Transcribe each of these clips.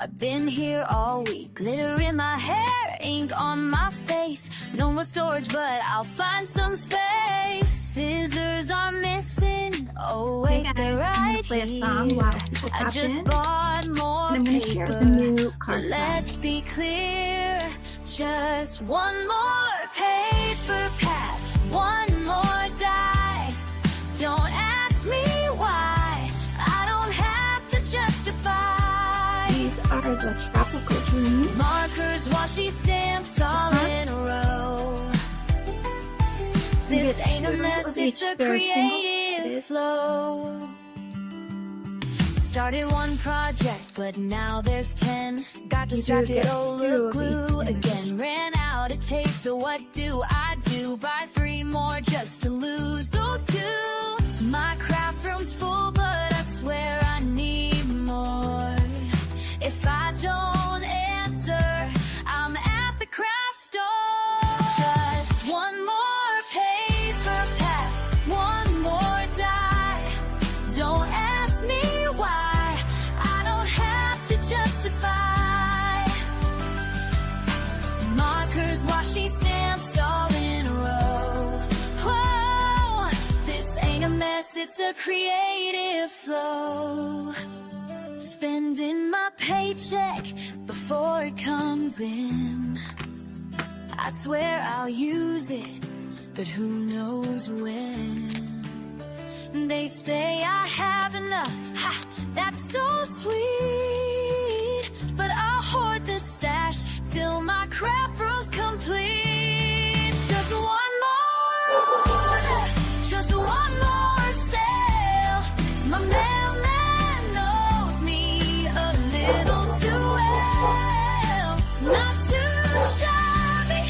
I've been here all week, glitter in my hair, ink on my face. No more storage, but I'll find some space. Scissors are missing. Oh wait, hey guys, they're right I'm gonna play a song here. while people I pop just in. bought more And I'm gonna paper. share the new card Let's be clear, just one more paper pad, one more die. Don't ask me why, I don't have to justify. These are the Tropical Dreams. Markers, washi stamps, all in a row. This ain't a mess, it's a creative flow. Started one project, but now there's 10. Got distracted, oh look, glue again. Ran out of tape, so what do? Buy 3 more just to lose those 2. My craft room's full, but I swear I need more. If I don't answer, I'm at the craft store. Just one more paper pad, one more die. Don't ask me why, I don't have to justify. Markers, washi stamps, all in a row. Whoa, this ain't a mess, it's a creative flow. Spending my paycheck before it comes in. I swear I'll use it, but who knows when. They say I have enough, ha, that's so sweet. But I'll hoard the stash till my craft room's complete. Just one more order, just one more sale. My mailman knows me a little too well. Not too shabby,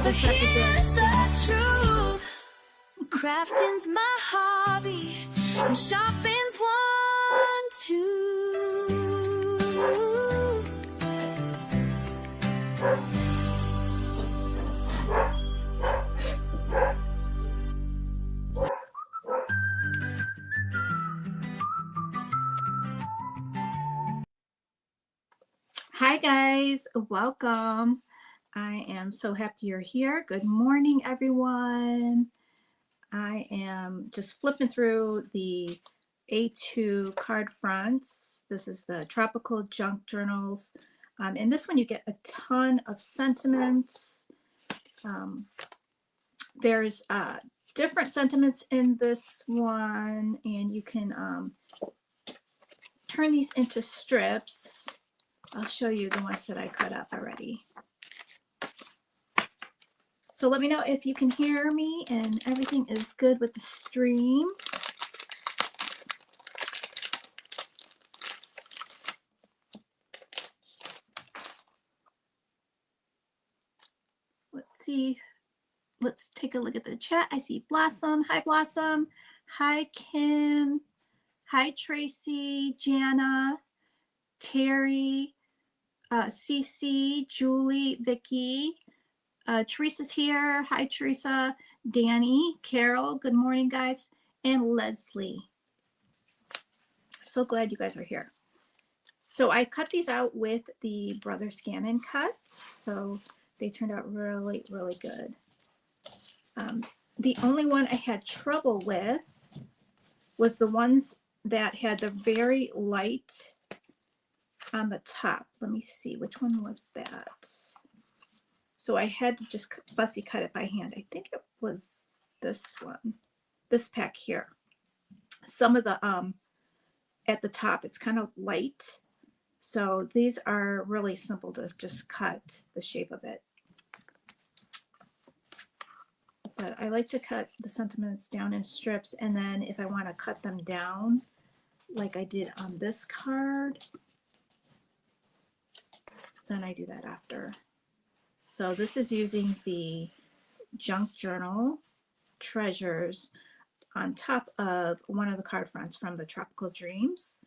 but here's the truth. Crafting's my hobby, and shopping's one too. Hi guys, welcome. I am so happy you're here. Good morning, everyone. I am just flipping through the A2 card fronts. This is the Tropical Junk Journals. In this one, you get a ton of sentiments. There's different sentiments in this one, and you can turn these into strips. I'll show you the ones that I cut up already. So let me know if you can hear me and everything is good with the stream. Let's see. Let's take a look at the chat. I see Blossom. Hi, Blossom. Hi, Kim. Hi, Tracy, Jana, Terry, Cece, Julie, Vicky. Teresa's here. Hi, Teresa. Danny, Carol. Good morning, guys. And Leslie. So glad you guys are here. So I cut these out with the Brother Scannon cut. So they turned out really, really good. The only one I had trouble with was the ones that had the very light on the top. Let me see, which one was that? So I had to just fussy cut it by hand. I think it was this one, this pack here. Some of the, at the top, it's kind of light. So these are really simple to just cut the shape of it. But I like to cut the sentiments down in strips, and then if I want to cut them down, like I did on this card, then I do that after. So this is using the Junk Journal Treasures on top of one of the card fronts from the Tropical Dreams.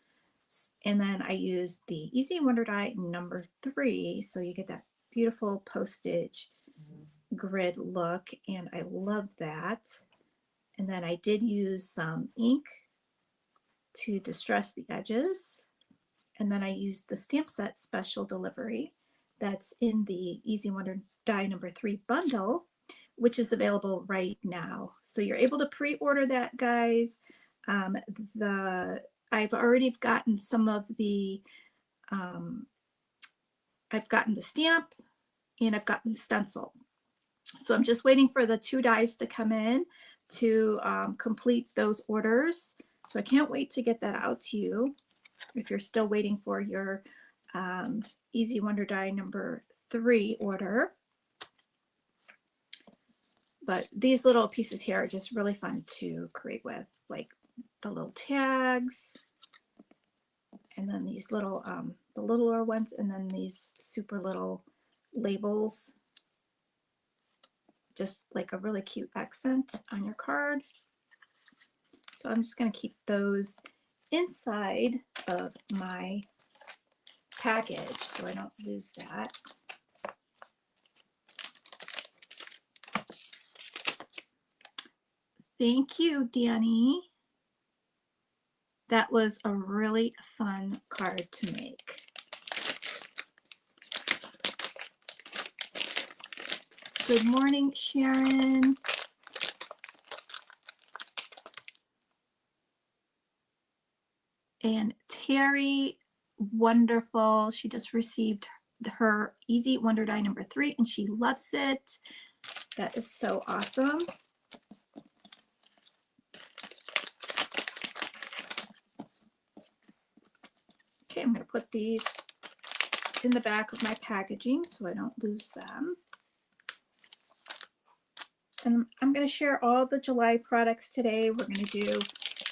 And then I used the Easy Wonder Die number 3. So you get that beautiful postage grid look, and I love that. And then I did use some ink to distress the edges. And then I used the stamp set special delivery that's in the Easy Wonder Die number 3 bundle, which is available right now. So you're able to pre-order that, guys. I've already gotten some of the, I've gotten the stamp and I've gotten the stencil. So I'm just waiting for the 2 dies to come in to complete those orders. So I can't wait to get that out to you if you're still waiting for your Easy Wonder Die number 3 order. But these little pieces here are just really fun to create with, like the little tags, and then these little, the littler ones, and then these super little labels, just like a really cute accent on your card. So I'm just going to keep those inside of my package so I don't lose that. Thank you, Danny. That was a really fun card to make. Good morning, Sharon. And Terry, wonderful. She just received her Easy Wonder Die number 3 and she loves it. That is so awesome. Okay, I'm going to put these in the back of my packaging so I don't lose them. And I'm going to share all the July products today. We're going to do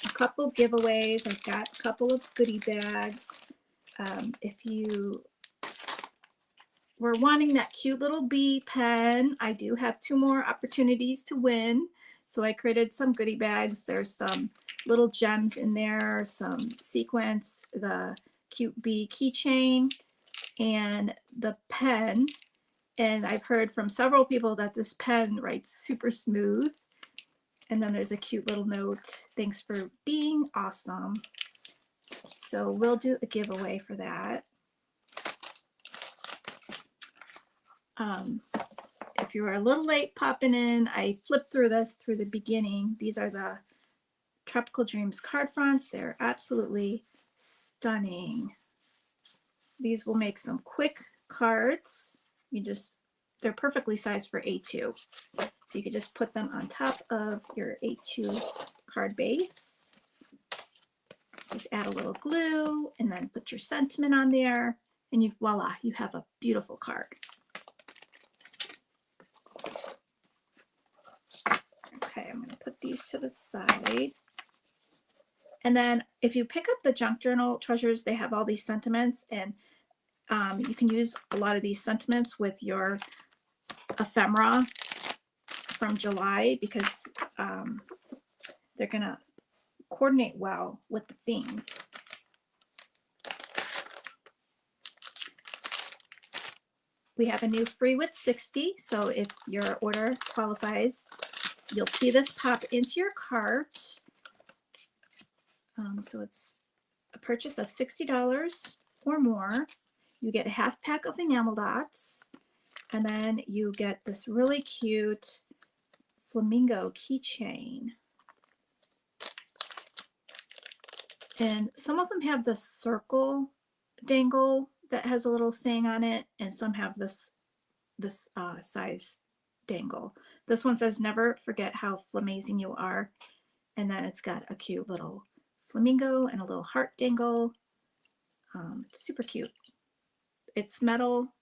a couple giveaways. I've got a couple of goodie bags. If you were wanting that cute little bee pen, I do have 2 more opportunities to win. So I created some goodie bags. There's some little gems in there, some sequins, the cute bee keychain, and the pen. And I've heard from several people that this pen writes super smooth. And then there's a cute little note. Thanks for being awesome. So we'll do a giveaway for that. If you were a little late popping in, I flipped through this through the beginning. These are the Tropical Dreams card fronts. They're absolutely stunning. These will make some quick cards. They're perfectly sized for A2. So you can just put them on top of your A2 card base. Just add a little glue and then put your sentiment on there and voila, you have a beautiful card. Okay, I'm going to put these to the side. And then if you pick up the Junk Journal Treasures, they have all these sentiments, and you can use a lot of these sentiments with your ephemera from July because they're going to coordinate well with the theme. We have a new free with 60, so if your order qualifies, you'll see this pop into your cart. So it's a purchase of $60 or more. You get a half pack of enamel dots, and then you get this really cute flamingo keychain. And some of them have the circle dangle that has a little saying on it, and some have this size dangle. This one says, "Never forget how flamazing you are," and then it's got a cute little flamingo and a little heart dangle. It's super cute. It's metal,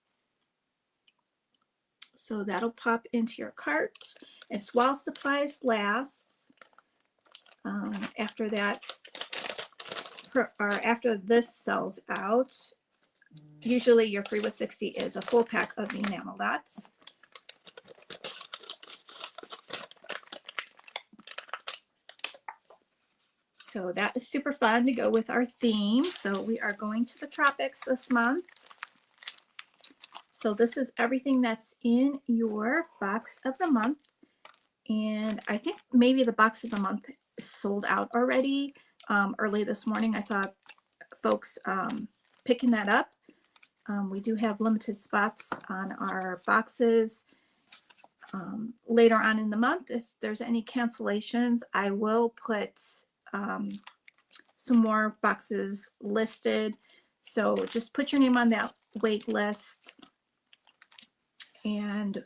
so that'll pop into your cart. It's while supplies lasts. After that, or after this sells out, usually your free with 60 is a full pack of enamel dots. So that is super fun to go with our theme. So we are going to the tropics this month. So this is everything that's in your box of the month. And I think maybe the box of the month is sold out already. Early this morning, I saw folks picking that up. We do have limited spots on our boxes. Later on in the month, if there's any cancellations, I will put some more boxes listed. So just put your name on that wait list, and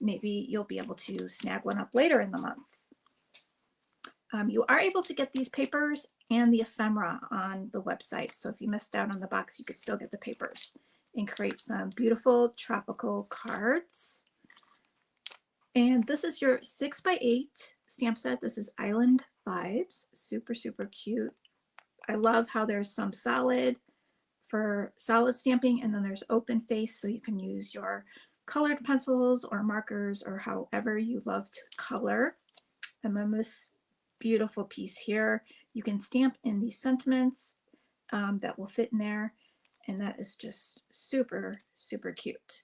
maybe you'll be able to snag one up later in the month. You are able to get these papers and the ephemera on the website. So if you missed out on the box, you could still get the papers and create some beautiful tropical cards. And this is your 6x8 stamp set. This is Island Vibes. Super, super cute. I love how there's some solid for solid stamping, and then there's open face, so you can use your colored pencils or markers or however you love to color. And then this beautiful piece here, you can stamp in these sentiments that will fit in there, and that is just super, super cute.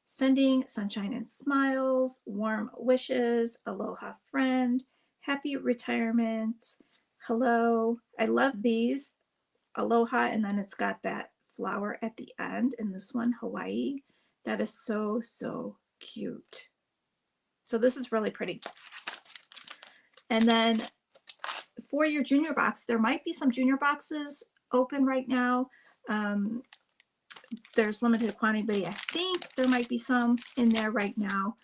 Sending sunshine and smiles, warm wishes, aloha friend, happy retirement, hello. I love these, aloha, and then it's got that flower at the end. In this one, Hawaii. That is so, so cute. So this is really pretty. And then for your junior box, there might be some junior boxes open right now. There's limited quantity, but I think there might be some in there right now.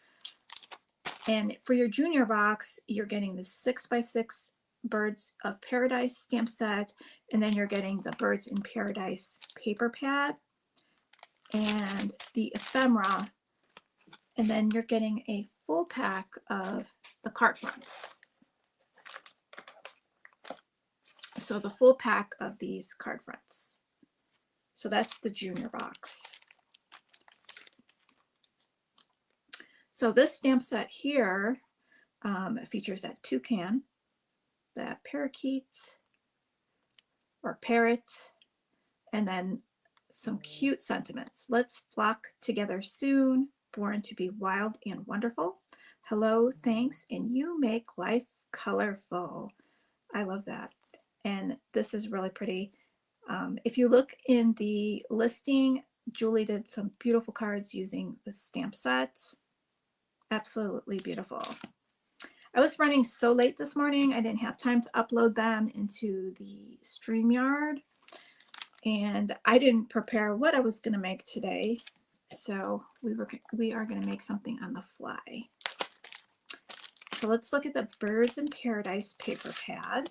And for your junior box, you're getting the 6x6 Birds of Paradise stamp set, and then you're getting the Birds in Paradise paper pad and the ephemera, and then you're getting a full pack of the card fronts. So the full pack of these card fronts. So that's the junior box. So this stamp set here features that toucan, that parakeet or parrot, and then some cute sentiments. Let's flock together soon, born to be wild and wonderful. Hello, thanks, and you make life colorful. I love that. And this is really pretty. If you look in the listing, Julie did some beautiful cards using the stamp set. Absolutely beautiful. I was running so late this morning, I didn't have time to upload them into the StreamYard, and I didn't prepare what I was going to make today. So we are going to make something on the fly. So let's look at the Birds in Paradise paper pad.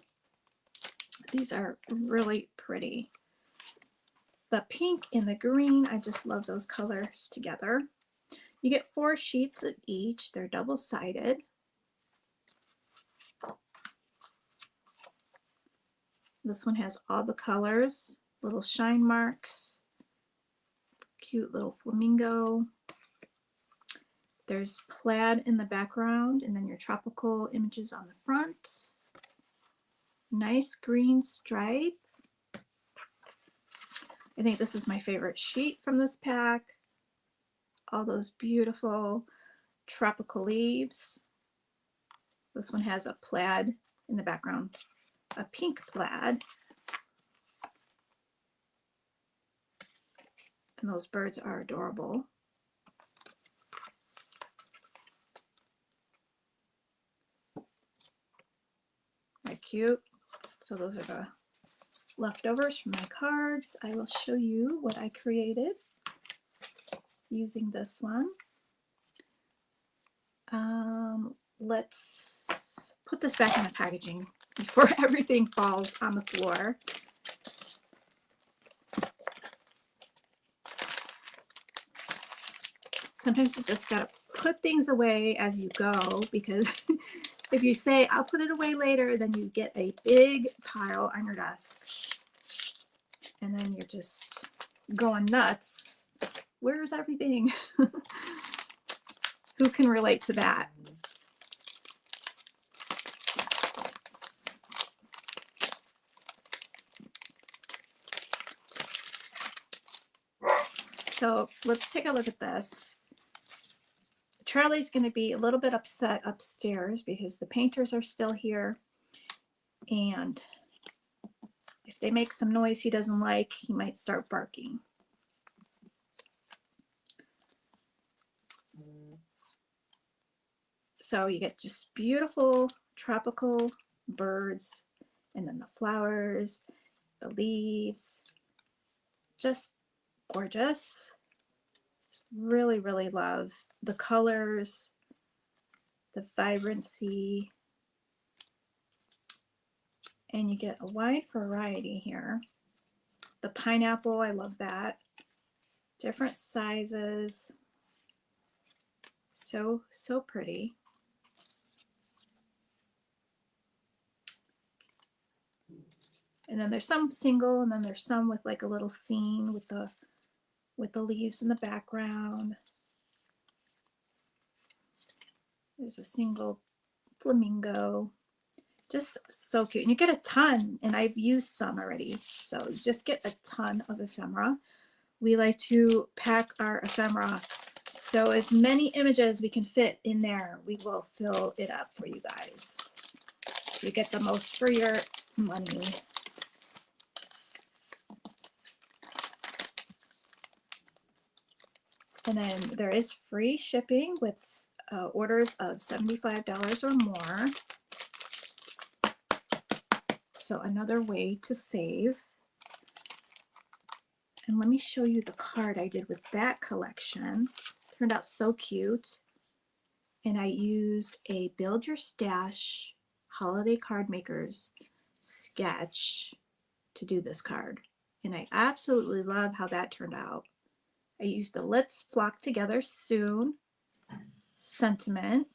These are really pretty. The pink and the green, I just love those colors together. You get 4 sheets of each. They're double-sided. This one has all the colors, little shine marks, cute little flamingo. There's plaid in the background, and then your tropical images on the front. Nice green stripe. I think this is my favorite sheet from this pack. All those beautiful tropical leaves. This one has a plaid in the background, a pink plaid. And those birds are adorable. They're cute. So those are the leftovers from my cards. I will show you what I created using this one. Let's put this back in the packaging before everything falls on the floor. Sometimes you just gotta put things away as you go, because if you say, I'll put it away later, then you get a big pile on your desk. And then you're just going nuts. Where's everything? Who can relate to that? So let's take a look at this. Charlie's going to be a little bit upset upstairs because the painters are still here, and I they make some noise he doesn't like, he might start barking. So you get just beautiful tropical birds, and then the flowers, the leaves, just gorgeous. Really, really love the colors, the vibrancy, and you get a wide variety here. The pineapple, I love that. Different sizes. So, so pretty. And then there's some single, and then there's some with like a little scene with the leaves in the background. There's a single flamingo. Just so cute. And you get a ton, and I've used some already. So you just get a ton of ephemera. We like to pack our ephemera. So as many images we can fit in there, we will fill it up for you guys. So you get the most for your money. And then there is free shipping with orders of $75 or more. So another way to save. And let me show you the card I did with that collection. Turned out so cute. And I used a Build Your Stash Holiday Card Makers sketch to do this card. And I absolutely love how that turned out. I used the Let's Flock Together Soon sentiment,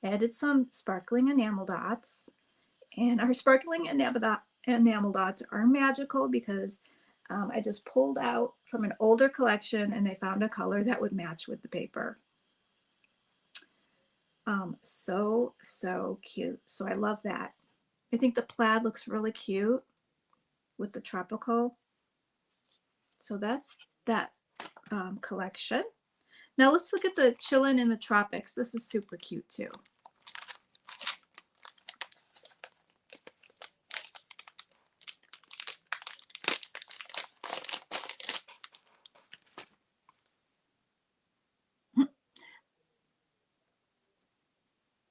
added some sparkling enamel dots, and our sparkling enamel dots are magical because I just pulled out from an older collection and I found a color that would match with the paper. So, so cute. So I love that. I think the plaid looks really cute with the tropical. So that's that collection. Now let's look at the Chillin' in the Tropics. This is super cute too.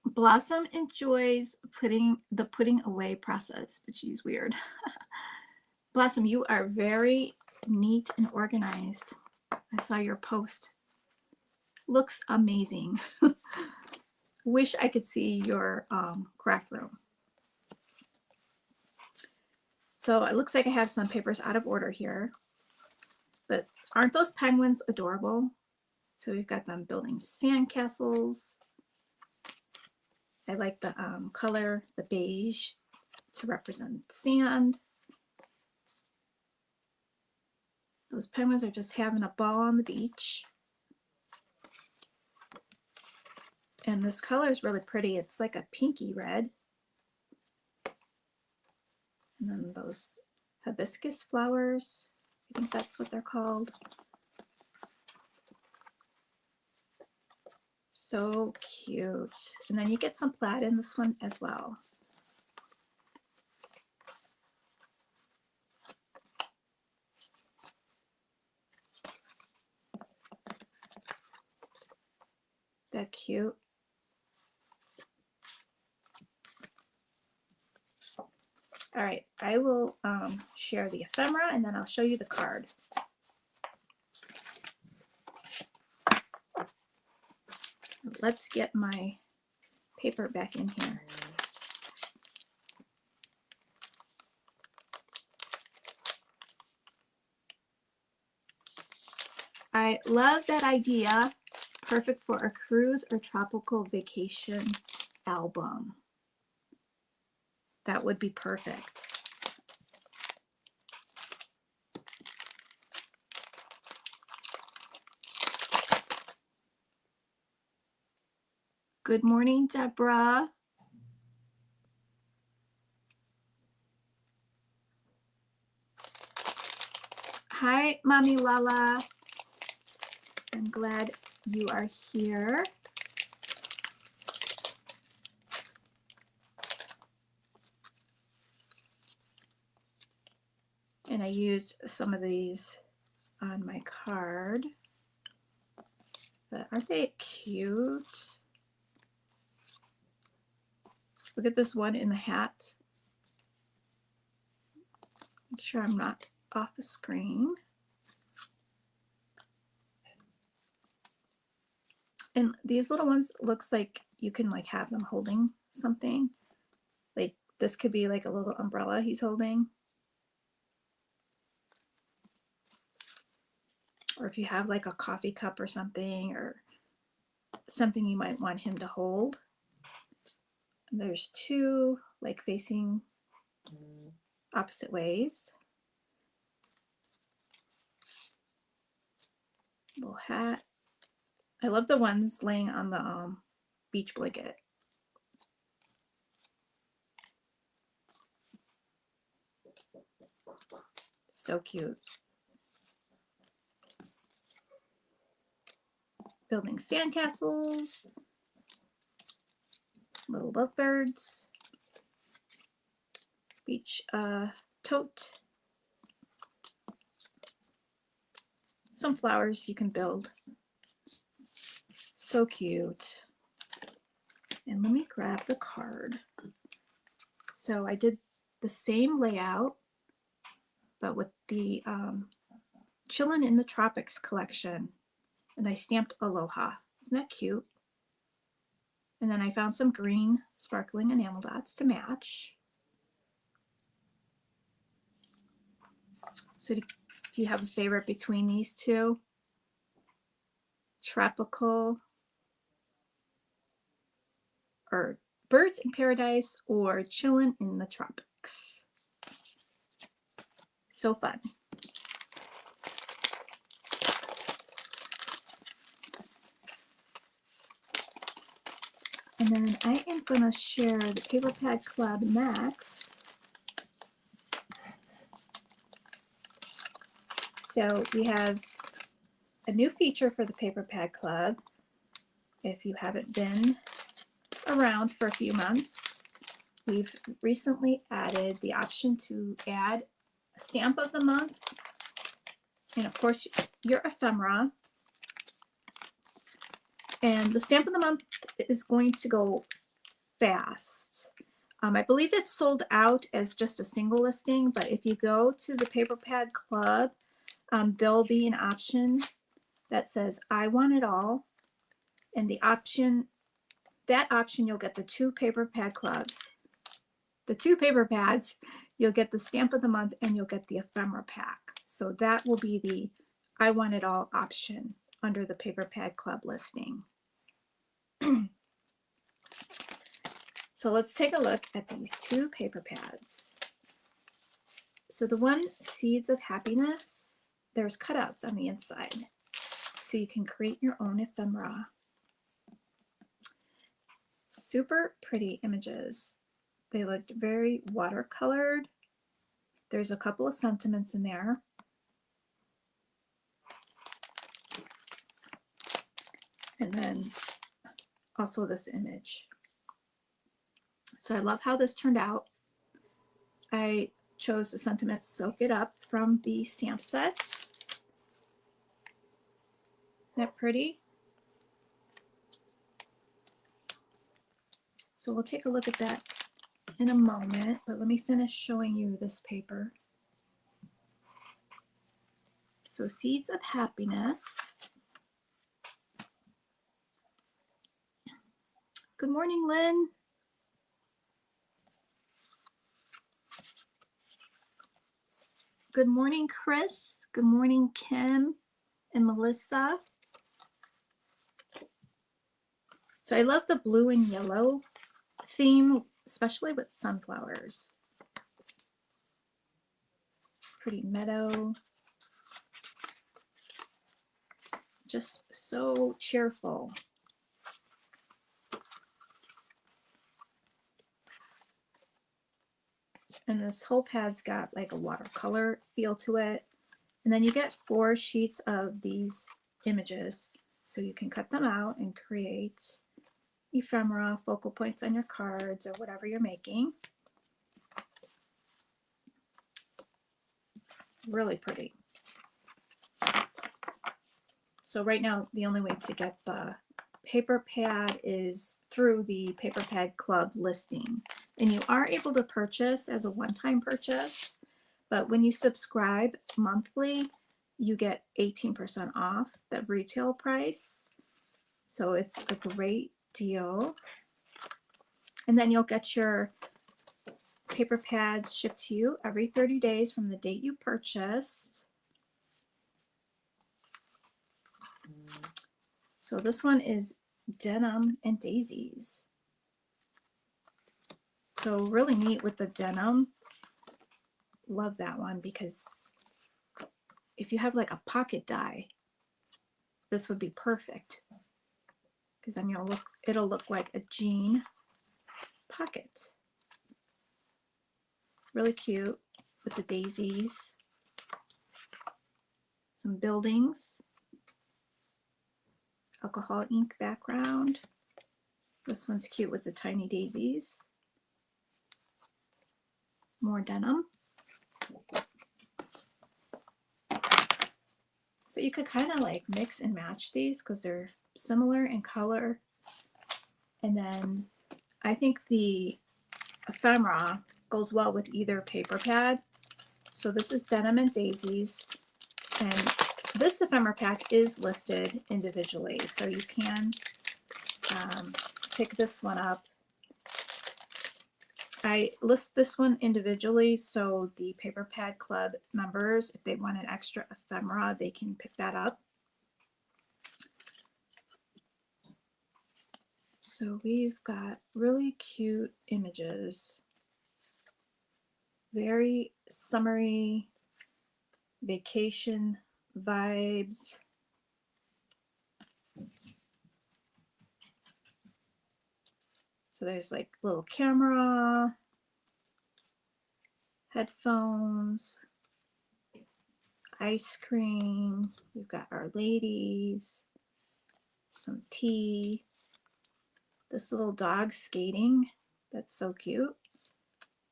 Blossom enjoys the putting away process, but she's weird. Blossom, you are very neat and organized. I saw your post. Looks amazing. Wish I could see your craft room. So it looks like I have some papers out of order here, but aren't those penguins adorable? So we've got them building sandcastles. I like the color, the beige, to represent sand. Those penguins are just having a ball on the beach. And this color is really pretty. It's like a pinky red. And then those hibiscus flowers, I think that's what they're called. So cute. And then you get some plaid in this one as well. That cute. All right, I will share the ephemera and then I'll show you the card. Let's get my paper back in here. I love that idea. Perfect for a cruise or tropical vacation album. That would be perfect. Good morning, Deborah. Hi, Mommy Lala. I'm glad you are here. And I used some of these on my card. But aren't they cute? Look at this one in the hat. Make sure I'm not off the screen. And these little ones looks like you can like have them holding something. Like this could be like a little umbrella he's holding. Or if you have like a coffee cup or something you might want him to hold. And there's two like facing opposite ways. Little hat. I love the ones laying on the beach blanket. So cute. Building sandcastles. Little lovebirds. Beach tote. Some flowers you can build. So cute. And let me grab the card. So I did the same layout, but with the Chillin' in the Tropics collection. And I stamped Aloha. Isn't that cute? And then I found some green sparkling enamel dots to match. So do you have a favorite between these two? Tropical or Birds in Paradise or Chillin' in the Tropics? So fun. And then I am going to share the Paper Pad Club next. So we have a new feature for the Paper Pad Club. If you haven't been around for a few months, we've recently added the option to add a stamp of the month and of course your ephemera. And the stamp of the month is going to go fast. I believe it's sold out as just a single listing, but if you go to the Paper Pad Club, there'll be an option that says I want it all, and that option you'll get the 2 Paper Pad Clubs, the 2 paper pads, you'll get the stamp of the month, and you'll get the ephemera pack. So that will be the I want it all option under the Paper Pad Club listing. So let's take a look at these 2 paper pads. So the one, Seeds of Happiness, there's cutouts on the inside, so you can create your own ephemera. Super pretty images. They looked very watercolored. There's a couple of sentiments in there. And then also this image. So I love how this turned out. I chose the sentiment Soak It Up from the stamp set. Isn't that pretty? So we'll take a look at that in a moment, but let me finish showing you this paper. So Seeds of Happiness. Good morning, Lynn. Good morning, Chris. Good morning, Kim and Melissa. So I love the blue and yellow theme, especially with sunflowers. Pretty meadow. Just so cheerful. And this whole pad's got like a watercolor feel to it. And then you get 4 sheets of these images. So you can cut them out and create ephemera, focal points on your cards or whatever you're making. Really pretty. So right now, the only way to get the paper pad is through the Paper Pad Club listing. And you are able to purchase as a one-time purchase, but when you subscribe monthly, you get 18% off the retail price. So it's a great deal. And then you'll get your paper pads shipped to you every 30 days from the date you purchased. So this one is denim and daisies. So really neat with the denim. Love that one because if you have like a pocket die, this would be perfect because then it'll look like a jean pocket. Really cute with the daisies. Some buildings. Alcohol ink background. This one's cute with the tiny daisies. More denim. So you could kind of like mix and match these because they're similar in color. And then I think the ephemera goes well with either paper pad. So this is denim and daisies. And this ephemera pack is listed individually. So you can pick this one up. I list this one individually, so the Paper Pad Club members, if they want an extra ephemera, they can pick that up. So we've got really cute images. Very summery vacation vibes. So there's like little camera, headphones, ice cream. We've got our ladies, some tea. This little dog skating. That's so cute.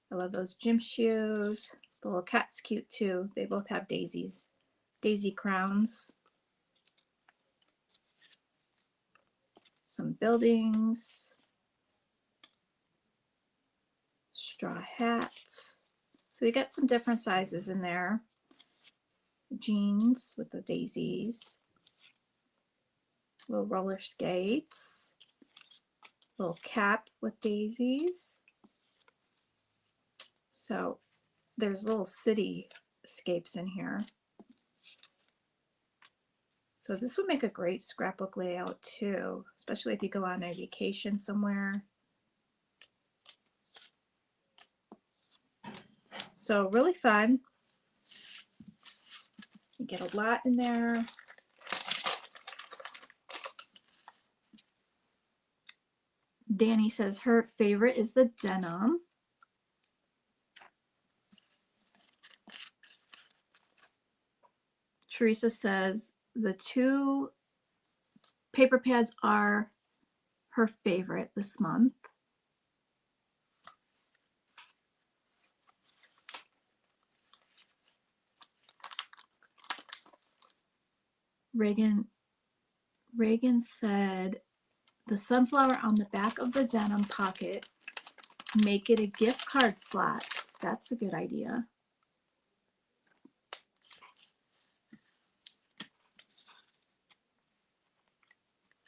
I love those gym shoes. The little cat's cute too. They both have daisies, daisy crowns. Some buildings. Straw hat. So we got some different sizes in there. Jeans with the daisies. Little roller skates. Little cap with daisies. So there's little cityscapes in here. So this would make a great scrapbook layout too, especially if you go on a vacation somewhere. So really fun. You get a lot in there. Danny says her favorite is the denim. Teresa says the two paper pads are her favorite this month. Reagan said the sunflower on the back of the denim pocket, make it a gift card slot. That's a good idea.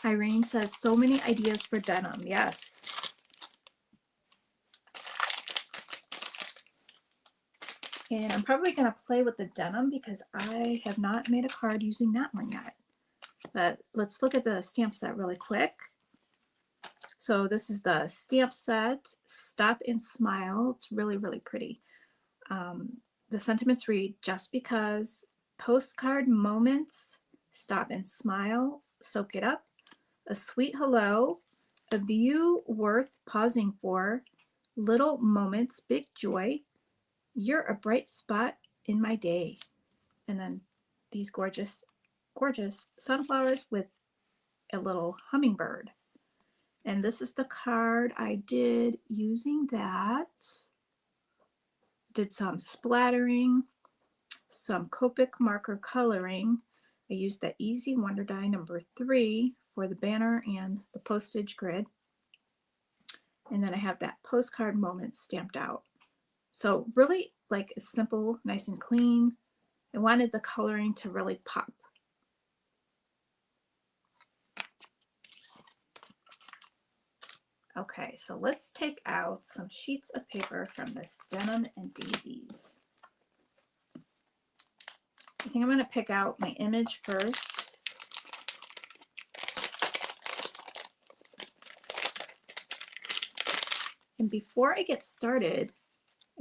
Irene says so many ideas for denim. Yes. And I'm probably going to play with the denim because I have not made a card using that one yet. But let's look at the stamp set really quick. So this is the stamp set, Stop and Smile. It's really, really pretty. The sentiments read, just because, postcard moments, stop and smile, soak it up, a sweet hello, a view worth pausing for, little moments, big joy, you're a bright spot in my day. And then these gorgeous, gorgeous sunflowers with a little hummingbird. And this is the card I did using that. Did some splattering. some Copic marker coloring. I used that Easy Wonder Die number 3 for the banner and the postage grid. And then I have that postcard moment stamped out. So really like simple, nice and clean. I wanted the coloring to really pop. Okay, so let's take out some sheets of paper from this Denim and Daisies. I think I'm going to pick out my image first. And before I get started,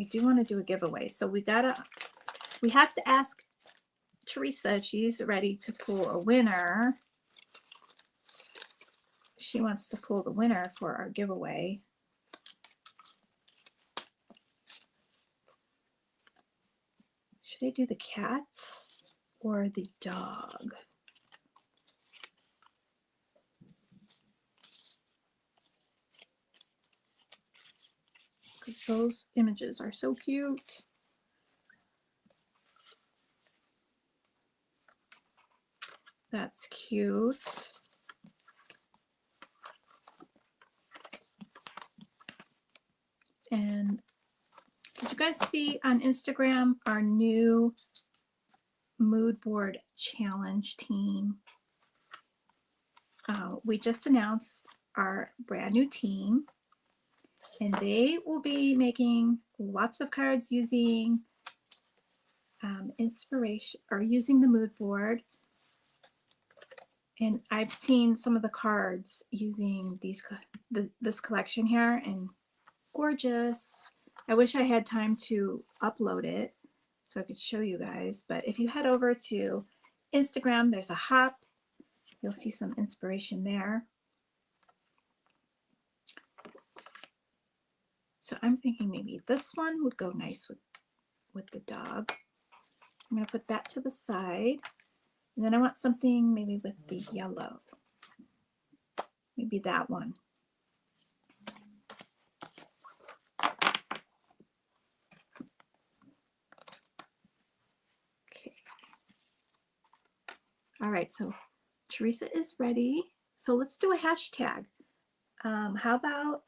I do want to do a giveaway. So we have to ask Teresa if she's ready to pull a winner. She wants to pull the winner for our giveaway. Should I do the cat or the dog? Because those images are so cute. That's cute. And did you guys see on Instagram our new mood board challenge team? We just announced our brand new team, and they will be making lots of cards using inspiration or using the mood board. And I've seen some of the cards using this collection here, and gorgeous. I wish I had time to upload it so I could show you guys. But if you head over to Instagram, there's a hop. You'll see some inspiration there. So I'm thinking maybe this one would go nice with the dog. I'm going to put that to the side. And then I want something maybe with the yellow. Maybe that one. Okay. All right, so Teresa is ready. So let's do a hashtag. How about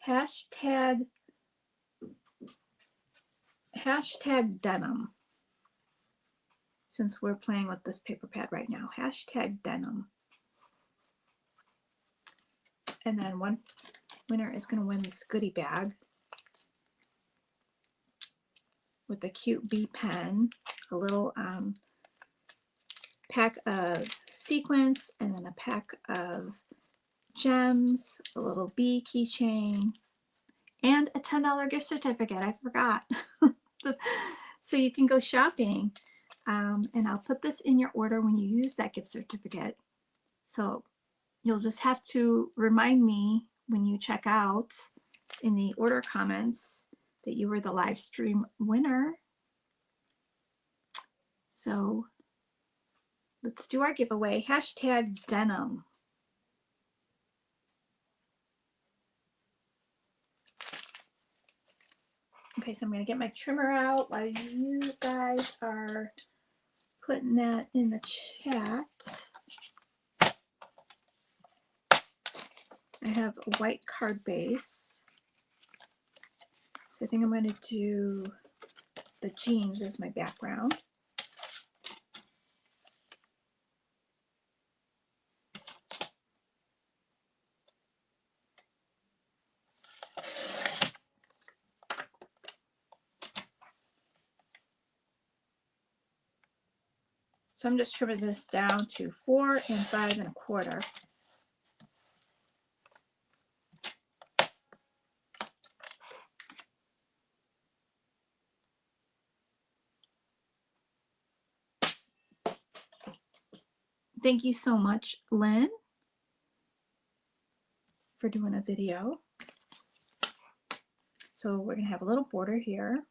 hashtag denim? Since we're playing with this paper pad right now, hashtag denim. And then one winner is going to win this goodie bag with a cute bee pen, a little pack of sequins, and then a pack of gems, a little bee keychain, and a $10 gift certificate. I forgot. So you can go shopping. And I'll put this in your order when you use that gift certificate. So you'll just have to remind me when you check out in the order comments that you were the live stream winner. So let's do our giveaway. Hashtag denim. Okay, so I'm going to get my trimmer out while you guys are putting that in the chat. I have a white card base. So I think I'm going to do the jeans as my background. So I'm just trimming this down to 4 5 1/4. Thank you so much, Lynn, for doing a video. So we're going to have a little border here.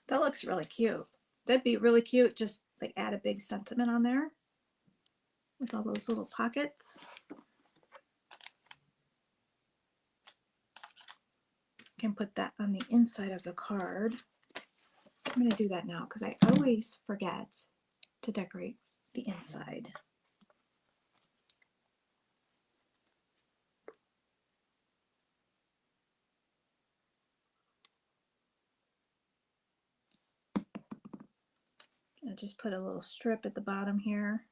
That looks really cute. That'd be really cute. Just like add a big sentiment on there with all those little pockets. Can put that on the inside of the card. I'm going to do that now because I always forget to decorate the inside. I just put a little strip at the bottom here.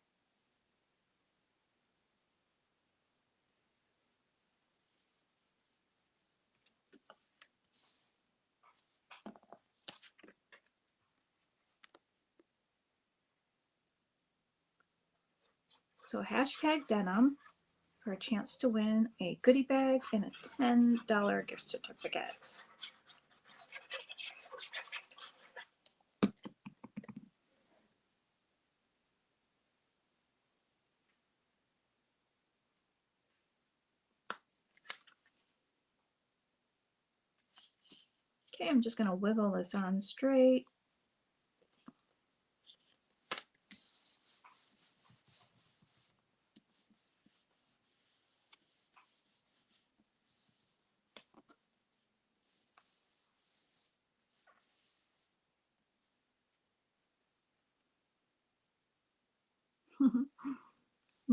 So hashtag denim for a chance to win a goodie bag and a $10 gift certificate. Okay, I'm just going to wiggle this on straight.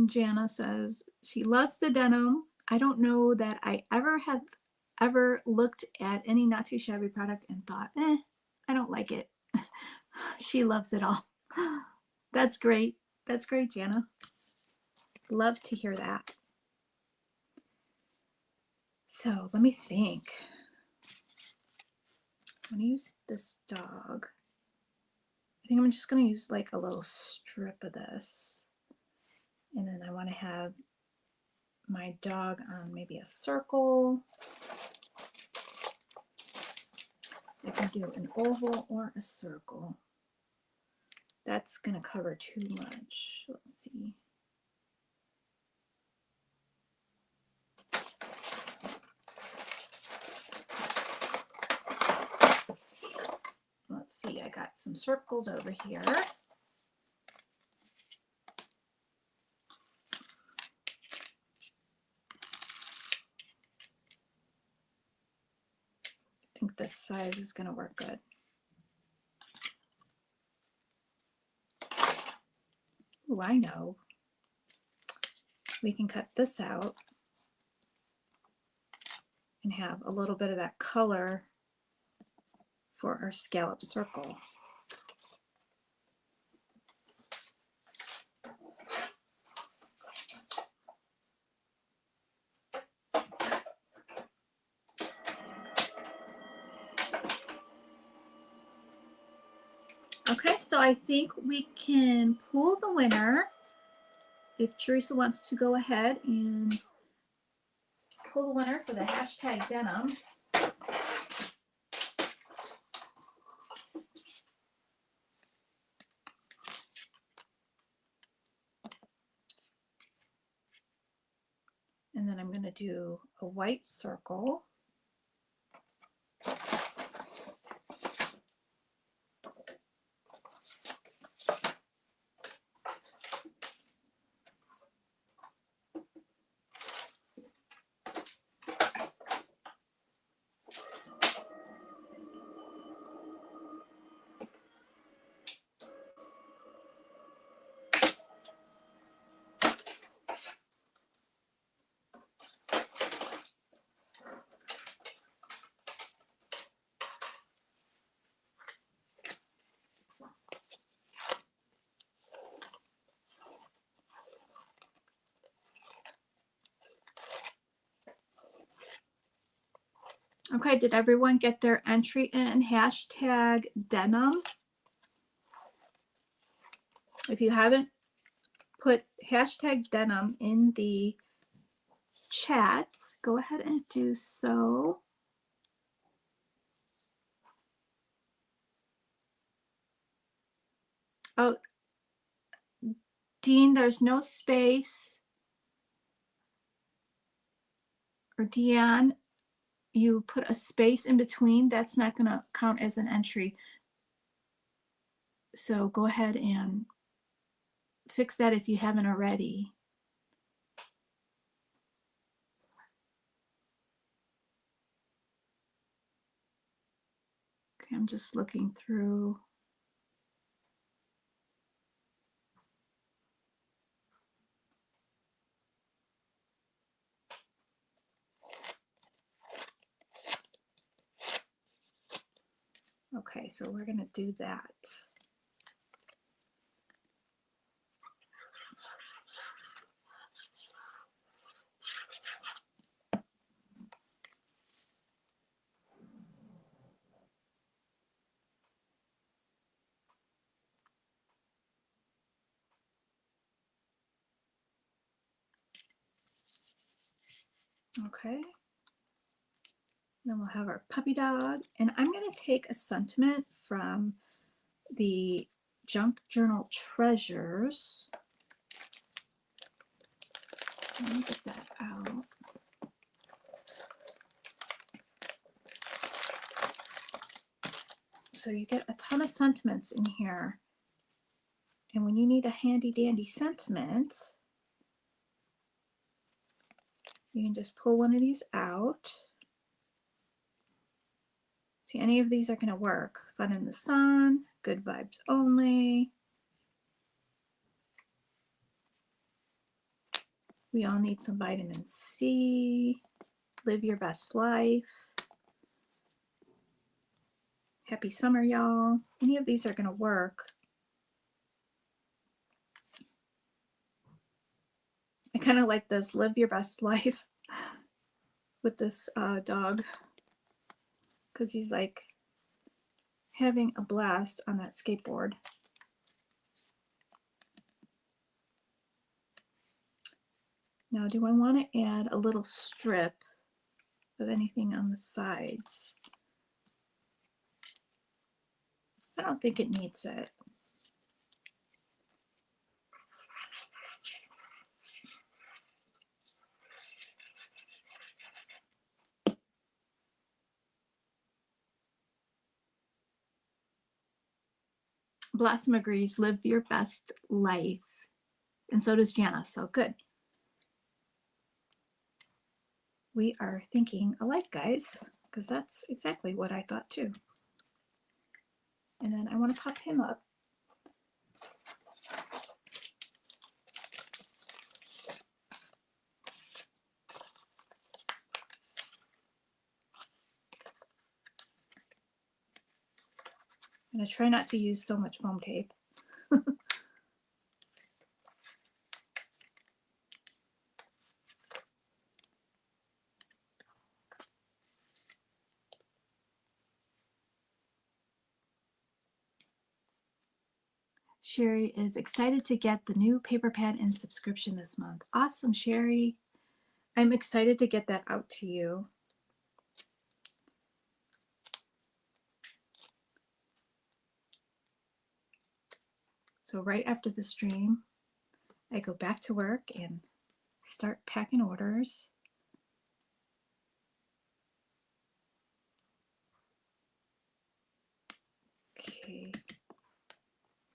Jana says she loves the denim. I don't know that I ever looked at any Not Too Shabby product and thought, I don't like it. She loves it all. That's great. That's great, Jana. Love to hear that. So let me think. I'm gonna use this dog. I think I'm just gonna use like a little strip of this. And then I want to have my dog on maybe a circle. I can do an oval or a circle. That's going to cover too much. Let's see. Let's see, I got some circles over here. I think this size is going to work good. Oh, I know. We can cut this out and have a little bit of that color for our scallop circle. Okay, so I think we can pull the winner. If Teresa wants to go ahead and pull the winner for the hashtag denim. And then I'm going to do a white circle. Okay, did everyone get their entry in hashtag denim? If you haven't put hashtag denim in the chat, go ahead and do so. Oh, Dean, there's no space. Or Deanne, you put a space in between. That's not going to count as an entry. So go ahead and fix that if you haven't already. Okay, I'm just looking through. Okay, so we're going to do that. Okay. Then we'll have our puppy dog. And I'm going to take a sentiment from the Junk Journal Treasures. So let me get that out. So you get a ton of sentiments in here. And when you need a handy dandy sentiment, you can just pull one of these out. See, any of these are going to work. Fun in the sun, good vibes only. We all need some vitamin C. Live your best life. Happy summer, y'all. Any of these are going to work. I kind of like this, live your best life, with this dog, because he's like having a blast on that skateboard. Now, do I want to add a little strip of anything on the sides? I don't think it needs it. Blossom agrees, live your best life. And so does Jana, so good. We are thinking alike, guys, because that's exactly what I thought too. And then I want to pop him up. I'm going to try not to use so much foam tape. Sherry is excited to get the new paper pad and subscription this month. Awesome, Sherry. I'm excited to get that out to you. So right after the stream, I go back to work and start packing orders. Okay,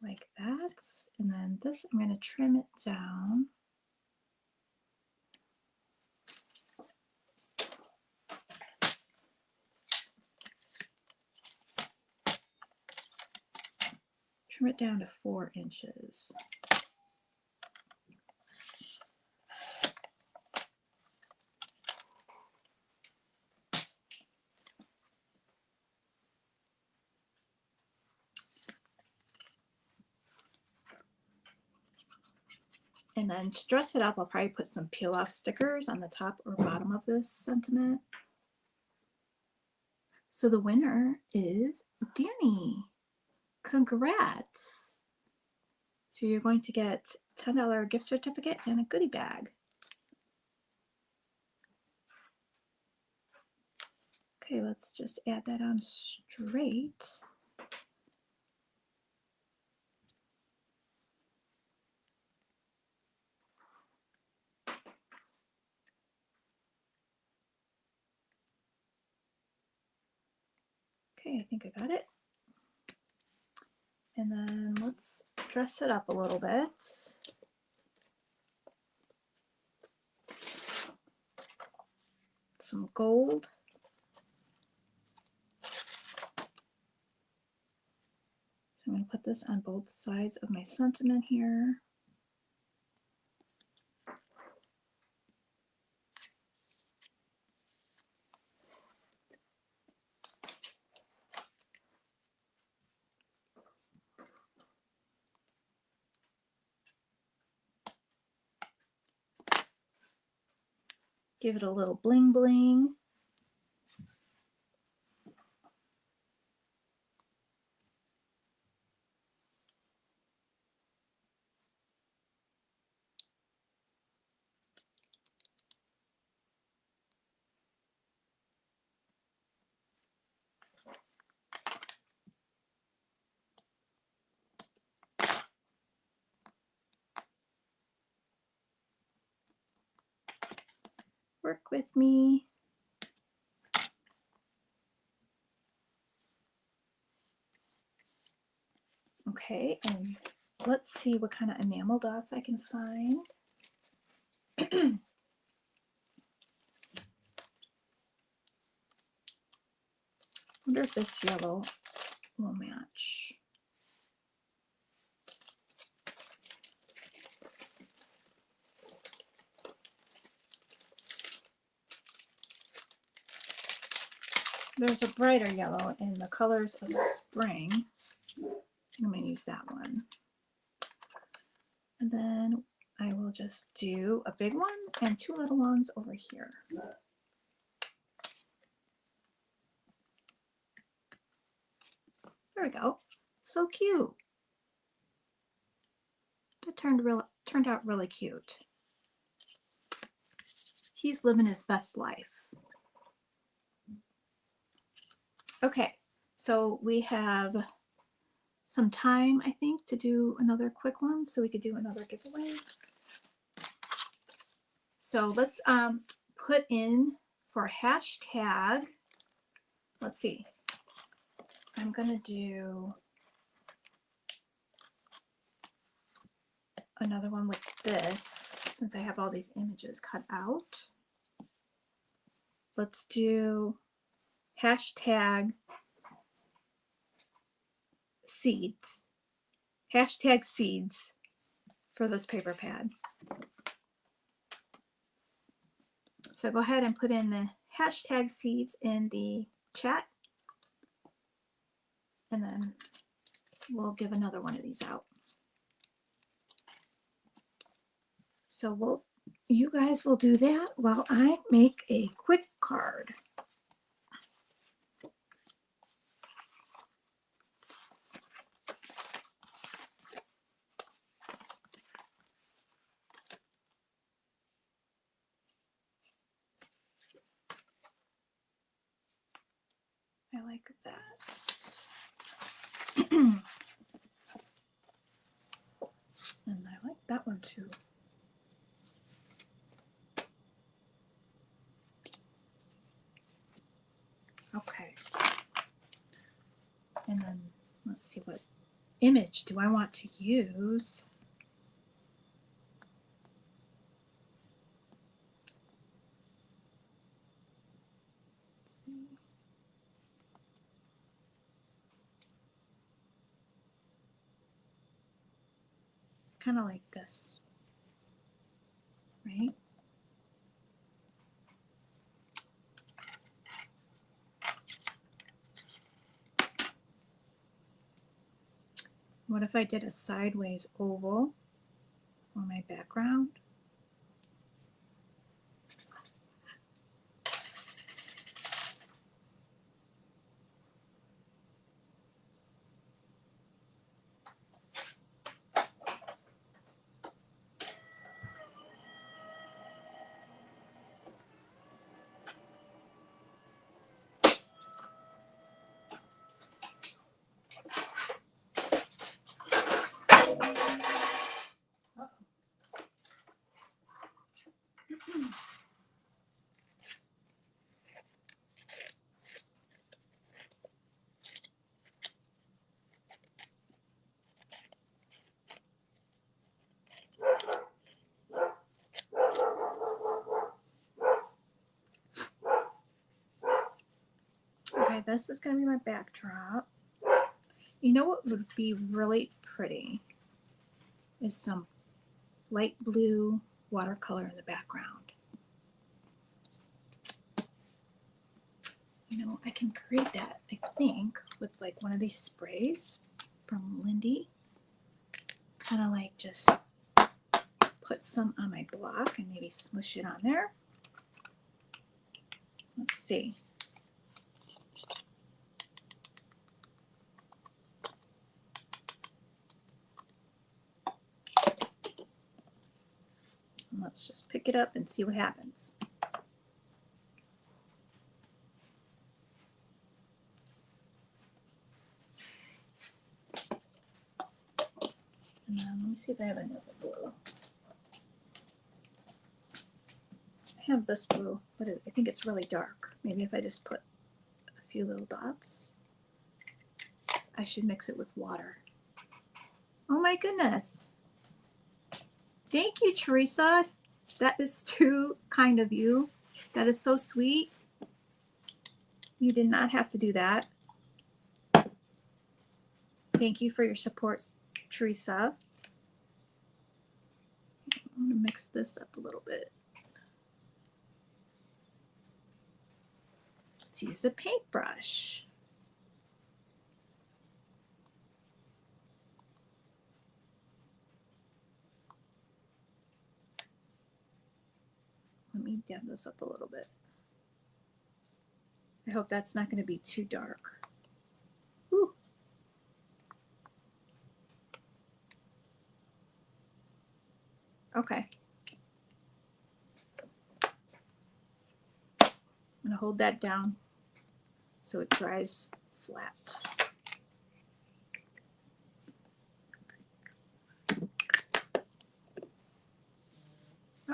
like that. And then this, I'm going to trim it down. Trim it down to 4 inches. And then to dress it up, I'll probably put some peel off stickers on the top or bottom of this sentiment. So the winner is Danny. Congrats. So you're going to get a $10 gift certificate and a goodie bag. Okay, let's just add that on straight. Okay, I think I got it. And then let's dress it up a little bit. Some gold. this on both sides of my sentiment here. Give it a little bling bling. Work with me. Okay, and let's see what kind of enamel dots I can find. I wonder if this yellow will match. There's a brighter yellow in the Colors of Spring. I'm going to use that one. And then I will just do a big one and two little ones over here. There we go. So cute. That turned out really cute. He's living his best life. Okay, so we have some time, I think, to do another quick one, so we could do another giveaway. So let's put in for hashtag, let's see, I'm gonna do another one with this, since I have all these images cut out. Let's do hashtag seeds. Hashtag seeds for this paper pad. So go ahead and put in the hashtag seeds in the chat, and then we'll give another one of these out. So you guys will do that while I make a quick card. I like that. And I like that one too. Okay. And then let's see, what image do I want to use? Kind of like this, right? What if I did a sideways oval on my background? Okay, this is going to be my backdrop. You know what would be really pretty is some light blue watercolor in the background. You know, I can create that, I think, with like one of these sprays from Lindy. Kind of like just put some on my block and maybe smush it on there. Let's see. Let's just pick it up and see what happens. And then let me see if I have another blue. I have this blue, but I think it's really dark. Maybe if I just put a few little dots. I should mix it with water. Oh my goodness. Thank you, Teresa. That is too kind of you. That is so sweet. You did not have to do that. Thank you for your support, Teresa. I'm going to mix this up a little bit. Let's use a paintbrush. Let me dim this up a little bit. I hope that's not going to be too dark. Ooh. Okay. I'm going to hold that down so it dries flat.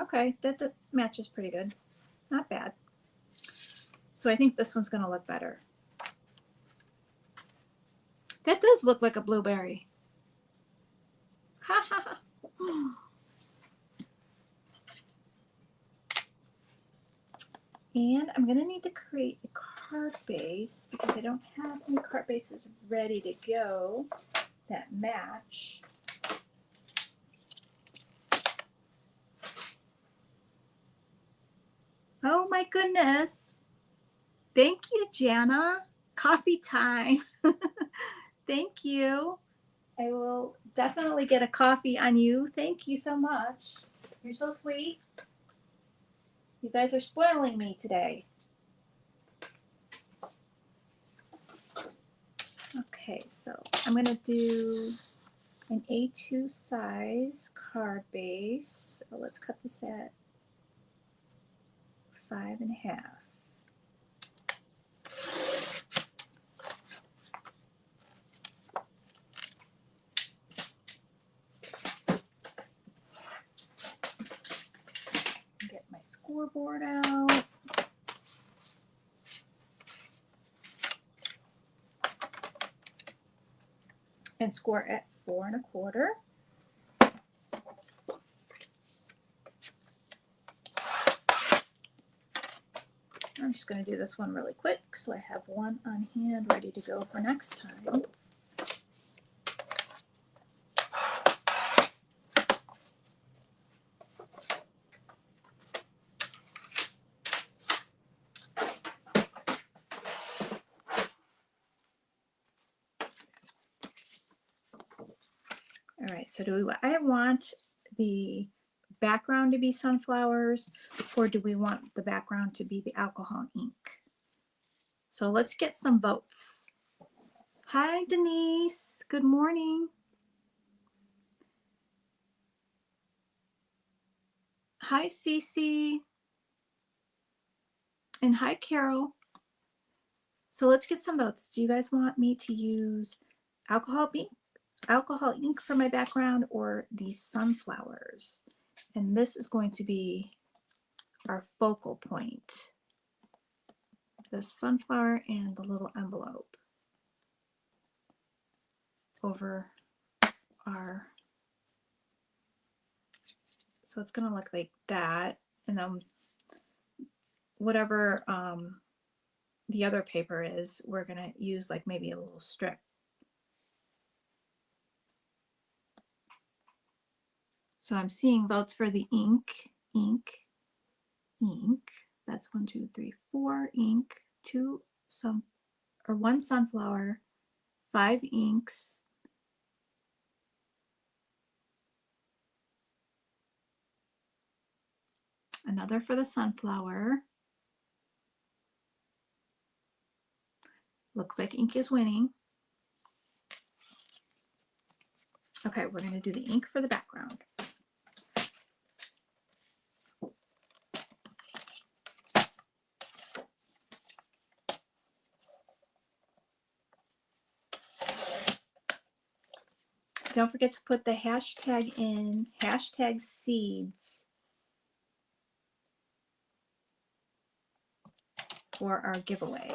Okay, that matches pretty good. Not bad. So I think this one's going to look better. That does look like a blueberry. Ha ha ha. And I'm going to need to create a card base because I don't have any card bases ready to go that match. Oh my goodness. Thank you, Jana. Coffee time. Thank you. I will definitely get a coffee on you. Thank you so much. You're so sweet. You guys are spoiling me today. Okay, so I'm going to do an A2 size card base. So let's cut this at 5.5. Get my scoreboard out. And score at 4 1/4. I'm just going to do this one really quick so I have one on hand ready to go for next time. All right, so I want the background to be sunflowers, or do we want the background to be the alcohol ink? So let's get some votes. Hi, Denise. Good morning. Hi, Cece. And hi, Carol. So let's get some votes. Do you guys want me to use alcohol ink for my background or these sunflowers? And this is going to be our focal point. The sunflower and the little envelope over our, so it's going to look like that. And then whatever the other paper is, we're going to use like maybe a little strip So I'm seeing votes for the ink, ink, ink. That's 1, 2, 3, 4 ink, 1 sunflower, 5 inks. Another for the sunflower. Looks like ink is winning. Okay, we're going to do the ink for the background. Don't forget to put the hashtag in, hashtag seeds, for our giveaway.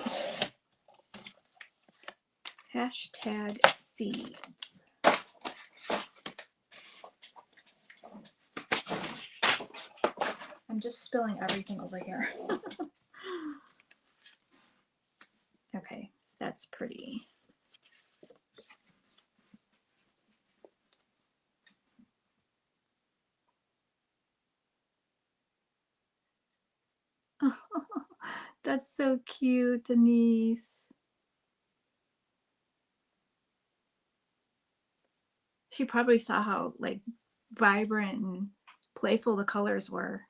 Hashtag seeds. I'm just spilling everything over here. Okay, so that's pretty. That's so cute, Denise. She probably saw how like vibrant and playful the colors were.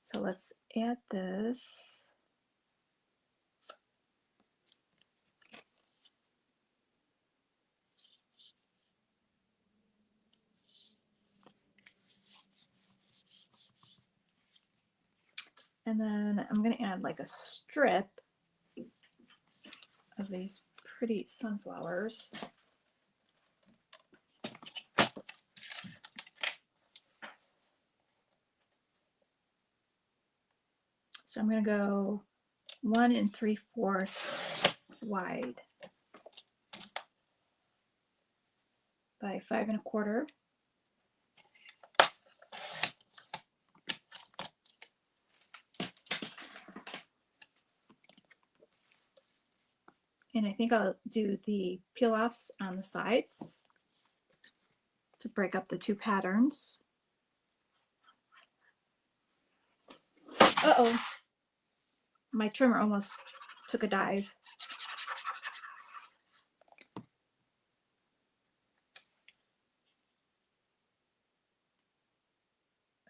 So let's add this. And then I'm going to add like a strip of these pretty sunflowers. So I'm going to go 1 3/4 wide by 5 1/4. And I think I'll do the peel offs on the sides to break up the two patterns. Uh-oh, my trimmer almost took a dive.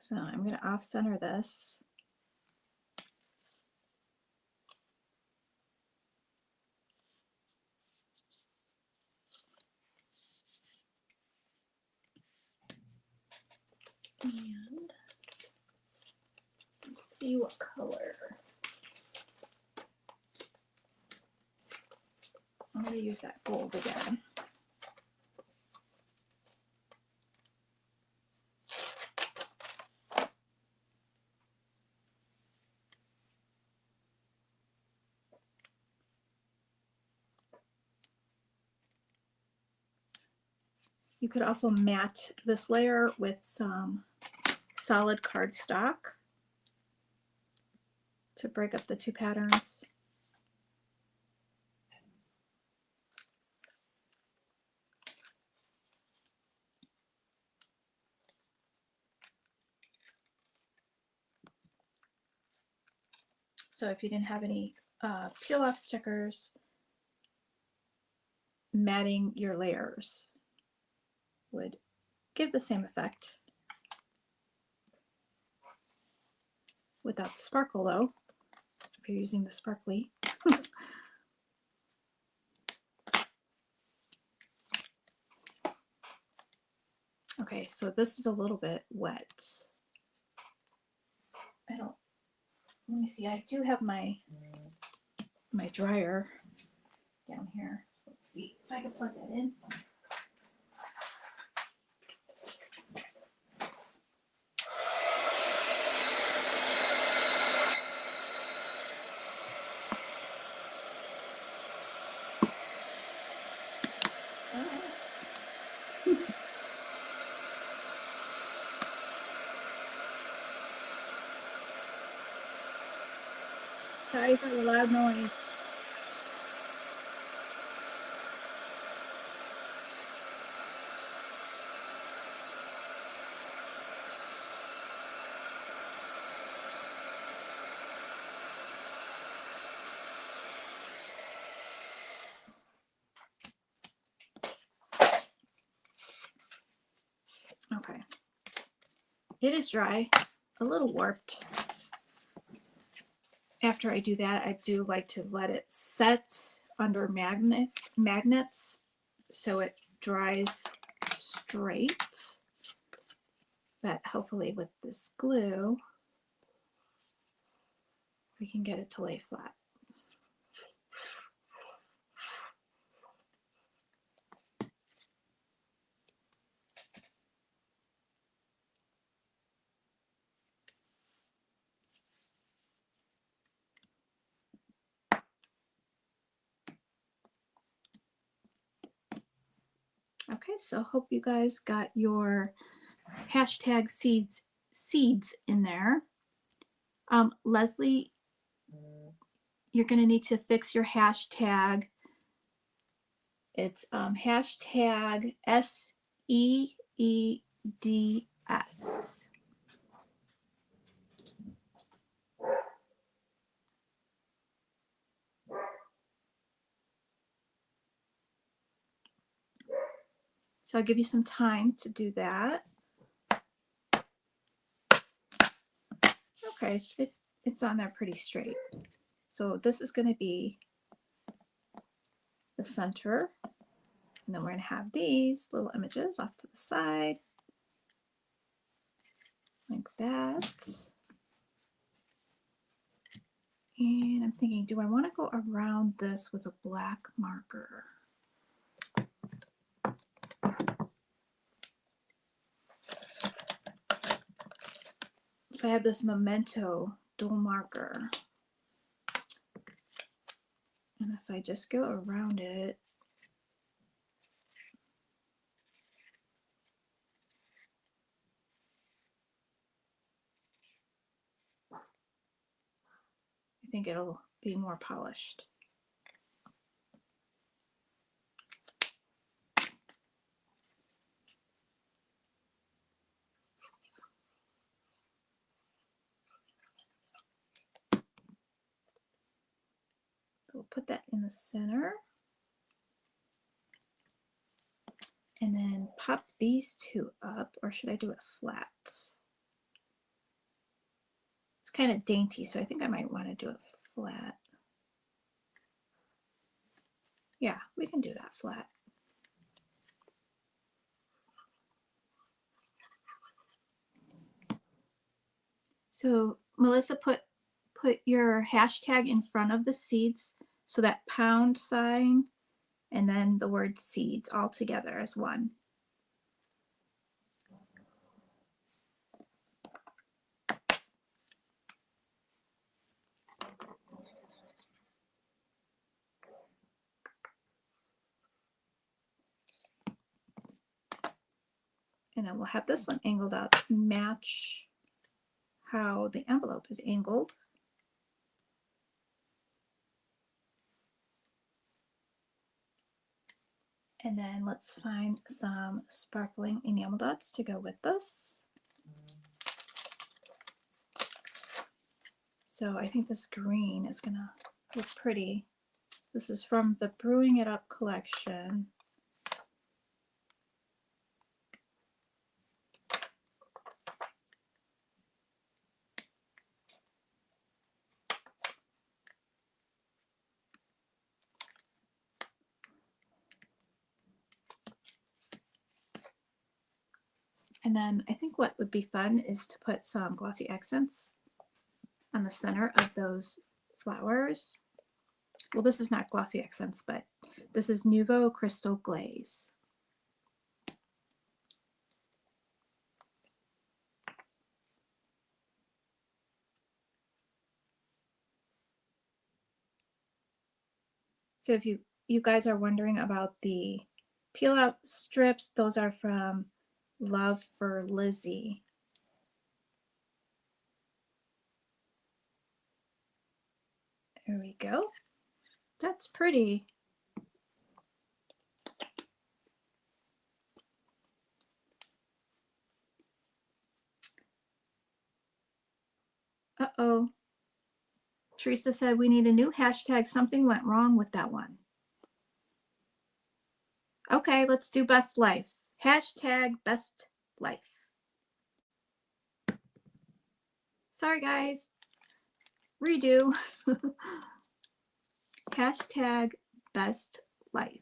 So I'm going to off center this. And let's see what color. I'm going to use that gold again. You could also mat this layer with some solid cardstock to break up the two patterns. So if you didn't have any peel off stickers, matting your layers would give the same effect. Without the sparkle though, if you're using the sparkly. Okay, so this is a little bit wet. Let me see, I do have my dryer down here. Let's see if I can plug that in. Sorry for the loud noise. Okay. It is dry, a little warped. After I do that, I do like to let it set under magnets so it dries straight. But hopefully with this glue, we can get it to lay flat. Okay, so hope you guys got your hashtag seeds in there. Leslie, you're going to need to fix your hashtag. It's hashtag SEEDS. So I'll give you some time to do that. Okay, it's on there pretty straight. So this is going to be the center. And then we're going to have these little images off to the side. Like that. And I'm thinking, do I want to go around this with a black marker? So I have this Memento dual marker. And if I just go around it, I think it'll be more polished. So we'll put that in the center. And then pop these two up, or should I do it flat? It's kind of dainty, so I think I might want to do it flat. Yeah, we can do that flat. So Melissa, put your hashtag in front of the seeds, so that pound sign and then the word seeds all together as one. And then we'll have this one angled out to match how the envelope is angled. And then let's find some sparkling enamel dots to go with this. So I think this green is gonna look pretty. This is from the Brewing It Up collection. And then I think what would be fun is to put some glossy accents on the center of those flowers. Well, this is not glossy accents, but this is Nouveau Crystal Glaze. So if you guys are wondering about the peel out strips, those are from Love for Lizzie. There we go. That's pretty. Uh-oh. Teresa said we need a new hashtag. Something went wrong with that one. Okay, let's do best life. Hashtag best life. Sorry, guys. Redo. Hashtag best life.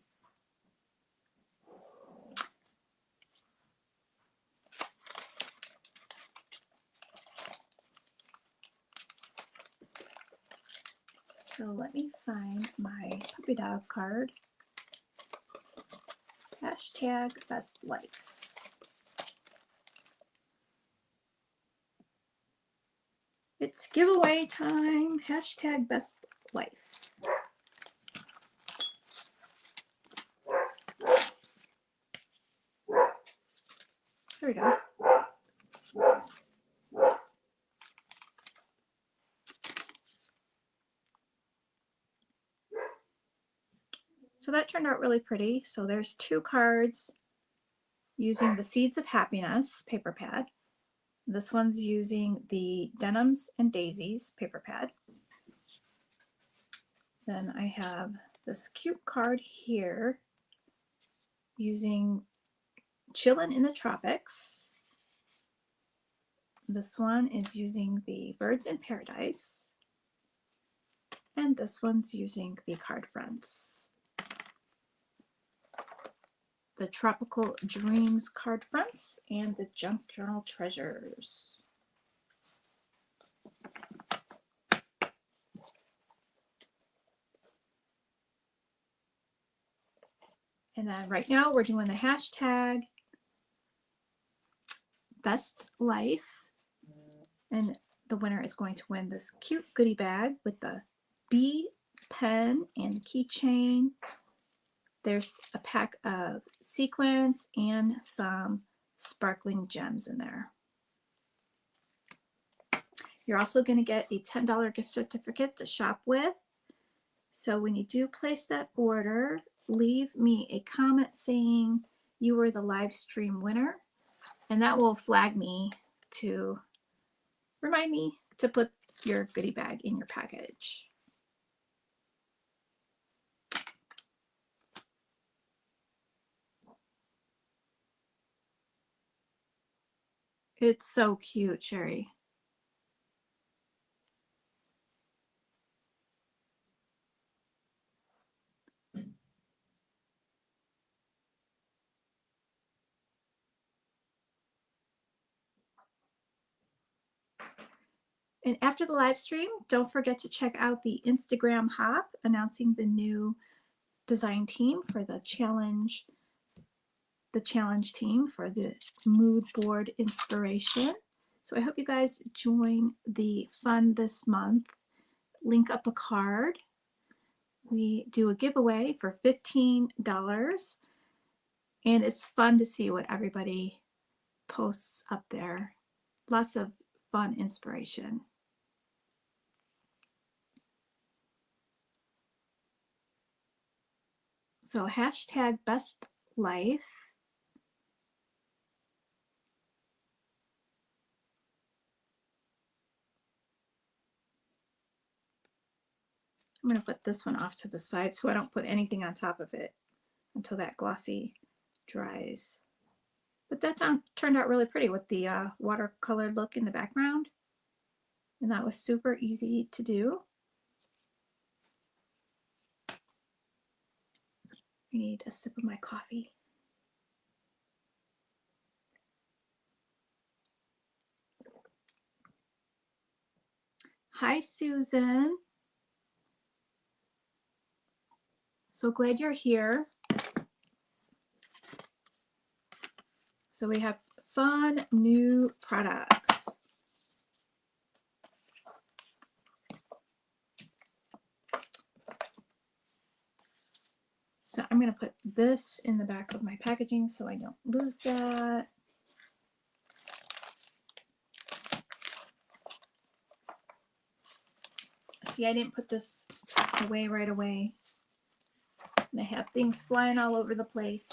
So let me find my puppy dog card. Hashtag best life. It's giveaway time. Hashtag best life. There we go. So that turned out really pretty. So there's 2 cards using the Seeds of Happiness paper pad. This one's using the Denims and Daisies paper pad. Then I have this cute card here using Chillin' in the Tropics. This one is using the Birds in Paradise. And this one's using the Card Fronts. The Tropical Dreams card fronts and the Junk Journal Treasures. And then right now we're doing the hashtag best life. And the winner is going to win this cute goodie bag with the bee pen and keychain. There's a pack of sequins and some sparkling gems in there. You're also going to get a $10 gift certificate to shop with. So when you do place that order, leave me a comment saying you were the live stream winner, and that will flag me to remind me to put your goodie bag in your package. It's so cute, Sherry. And after the live stream, don't forget to check out the Instagram hop announcing the new design team for the challenge team for the mood board inspiration. So I hope you guys join the fun this month. Link up a card. We do a giveaway for $15, and it's fun to see what everybody posts up there. Lots of fun inspiration. So hashtag best life. I'm going to put this one off to the side so I don't put anything on top of it until that glossy dries. But that turned out really pretty with the watercolored look in the background. And that was super easy to do. I need a sip of my coffee. Hi, Susan. So glad you're here. So we have fun new products. So I'm going to put this in the back of my packaging so I don't lose that. So See, I didn't put this away right away. And I have things flying all over the place.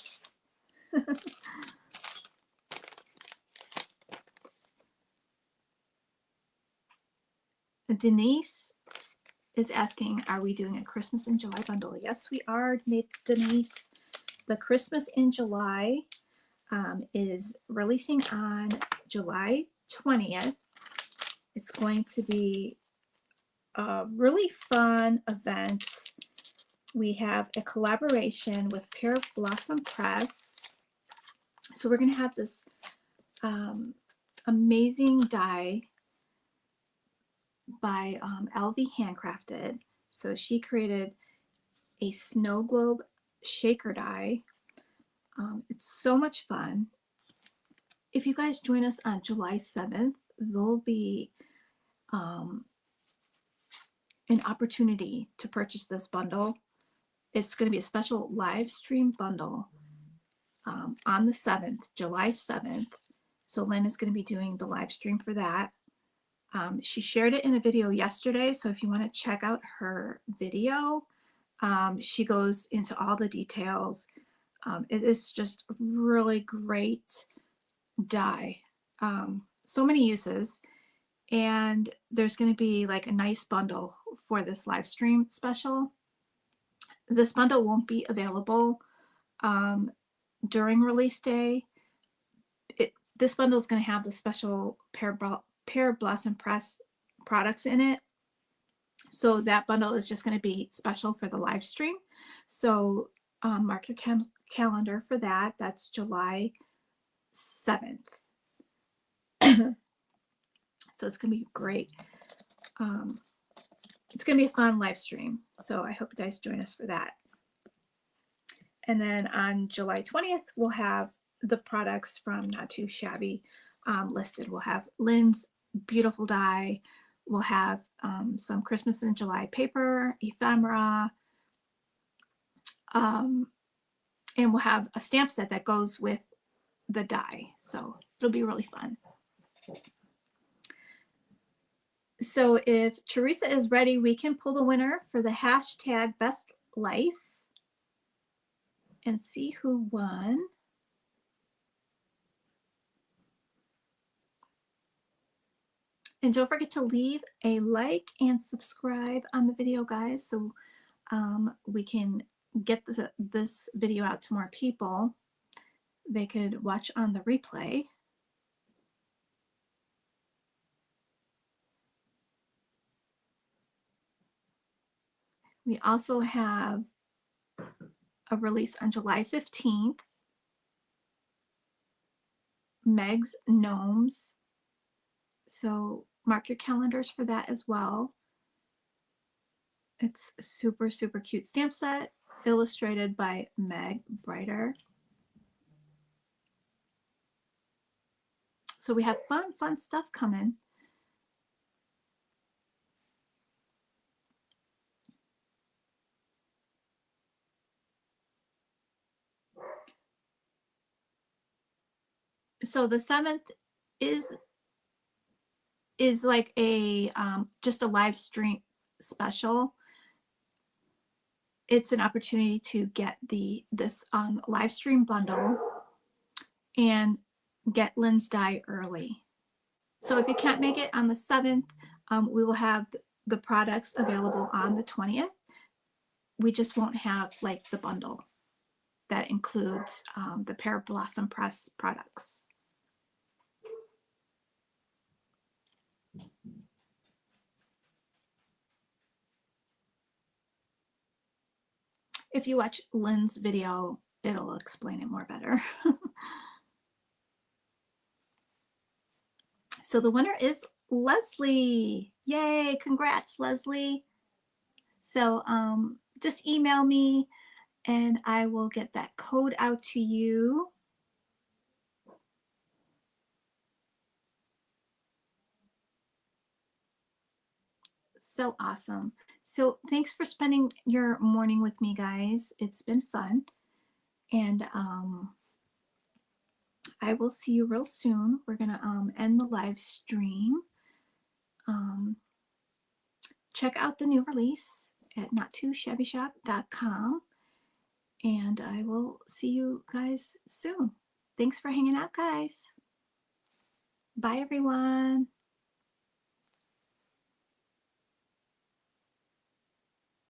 Denise is asking, are we doing a Christmas in July bundle? Yes, we are, Denise. The Christmas in July is releasing on July 20th. It's going to be a really fun event. We have a collaboration with Pear Blossom Press. So we're going to have this amazing die by LV Handcrafted. So she created a snow globe shaker die. It's so much fun. If you guys join us on July 7th, there'll be an opportunity to purchase this bundle. It's going to be a special live stream bundle on the 7th, July 7th. So Lynn is going to be doing the live stream for that. She shared it in a video yesterday, so if you want to check out her video, she goes into all the details. It is just a really great die. So many uses, and there's going to be like a nice bundle for this live stream special. This bundle won't be available during release day. This bundle is going to have the special Pear Blossom Press products in it. So that bundle is just going to be special for the live stream. So mark your calendar for that. That's July 7th. So it's going to be great. It's going to be a fun live stream. So I hope you guys join us for that. And then on July 20th, we'll have the products from Not Too Shabby listed. We'll have Lynn's beautiful die. We'll have some Christmas in July paper, ephemera, and we'll have a stamp set that goes with the die. So it'll be really fun. So if Teresa is ready, we can pull the winner for the hashtag Best Life and see who won. And don't forget to leave a like and subscribe on the video, guys, so we can get this video out to more people. They could watch on the replay. We also have a release on July 15th, Meg's Gnomes. So mark your calendars for that as well. It's a super, super cute stamp set, illustrated by Meg Brighter. So we have fun stuff coming. So the 7th is like a just a live stream special. It's an opportunity to get this live stream bundle and get Lynn's die early. So if you can't make it on the 7th, we will have the products available on the 20th. We just won't have like the bundle that includes the Pear Blossom Press products. If you watch Lynn's video, it'll explain it more better. So the winner is Leslie. Yay, congrats, Leslie. So just email me and I will get that code out to you. So awesome. So thanks for spending your morning with me, guys. It's been fun. And I will see you real soon. We're going to end the live stream. check out the new release at nottoshabbyshop.com. And I will see you guys soon. Thanks for hanging out, guys. Bye, everyone.